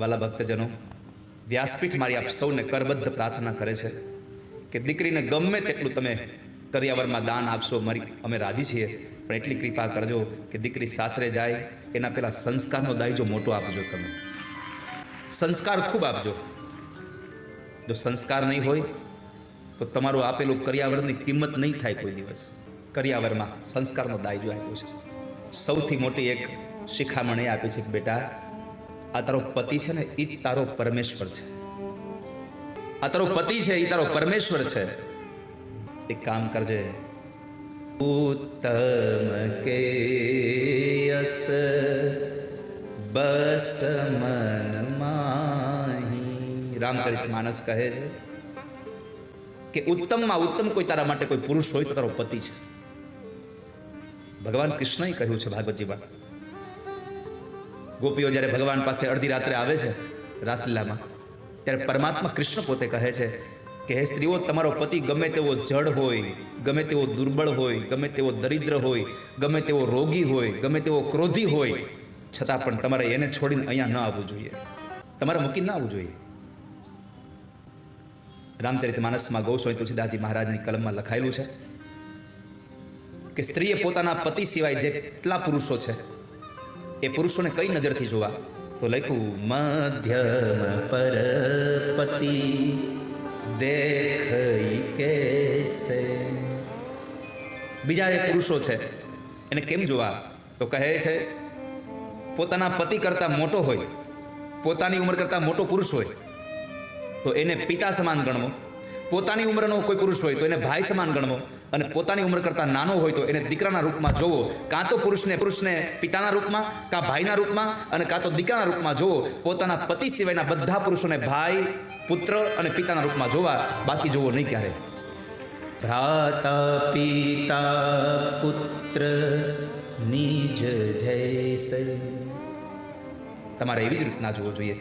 વાલા ભક્તજનો, વ્યાસપીઠ મારી આપ સૌને કરબદ્ધ પ્રાર્થના કરે છે કે દીકરીને ગમે તેટલું તમે કરિયાવરમાં દાન આપશો, અમે રાજી છીએ, પણ એટલી કૃપા કરજો કે દીકરી સાસરે જાય એના પહેલાં સંસ્કારનો દાયજો મોટો આપજો. તમે સંસ્કાર ખૂબ આપજો. જો સંસ્કાર નહીં હોય તો તમારું આપેલું કરિયાવરની કિંમત નહીં થાય કોઈ દિવસ. કરિયાવરમાં સંસ્કારનો દાયજો આપ્યો છે. સૌથી મોટી એક શિખામણ એ આપી છે કે બેટા, આ તારો પતિ છે ને એ તારો પરમેશ્વર છે. આ તારો પતિ છે એ તારો પરમેશ્વર છે. એક કામ કરજે, ઉત્તમ કે યસ બસ મન માહી. રામચરિતમાનસ કહે છે કે ઉત્તમમાં ઉત્તમ કોઈ તારા માટે કોઈ પુરુષ હોય તો તારો પતિ છે. ભગવાન કૃષ્ણએ કહ્યું છે ભાગવતજીમાં. ગોપીઓ જ્યારે ભગવાન પાસે અડધી રાત્રે આવે છે રાસલીલામાં, ત્યારે પરમાત્મા કૃષ્ણ પોતે કહે છે કે હે સ્ત્રીઓ, તમારો પતિ ગમે તેવો જડ હોય, ગમે તેવો દુર્બળ હોય, ગમે તેવો દરિદ્ર હોય, ગમે તેવો રોગી હોય, ગમે તેવો ક્રોધી હોય, છતાં પણ તમારે એને છોડીને અહીંયા ન આવવું જોઈએ, તમારે મૂકીને ન આવવું જોઈએ. રામચરિતમાનસમાં ગોસ્વામી તુલસીદાસજી મહારાજની કલમમાં લખાયેલું છે કે સ્ત્રીએ પોતાના પતિ સિવાય જેટલા પુરુષો છે એ પુરુષોને કઈ નજરથી જોવા, તો લખ્યું મધ્યમ પર પતિ દેખઈ કેસે. બીજા એ પુરુષો છે એને કેમ જોવા, તો કહે છે પોતાના પતિ કરતાં મોટો હોય, પોતાની ઉંમર કરતાં મોટો પુરુષ હોય તો એને પિતા સમાન ગણવો, પોતાની ઉંમરનો કોઈ પુરુષ હોય તો એને ભાઈ સમાન ગણવો, અને પોતાની ઉંમર કરતાં નાનો હોય તો એને દીકરાના રૂપમાં જોવો. કાં તો પુરુષને પિતાના રૂપમાં, કાં ભાઈના રૂપમાં, અને કાં તો દીકરાના રૂપમાં જોવો. પોતાના પતિ સિવાયના બધા પુરુષોને ભાઈ, પુત્ર અને પિતાના રૂપમાં જોવા, બાકી જોવો નહીં ક્યારે. ભ્રાતા પિતા પુત્ર નિજ જૈસે. તમારે એવી જ રીતના જોવો જોઈએ.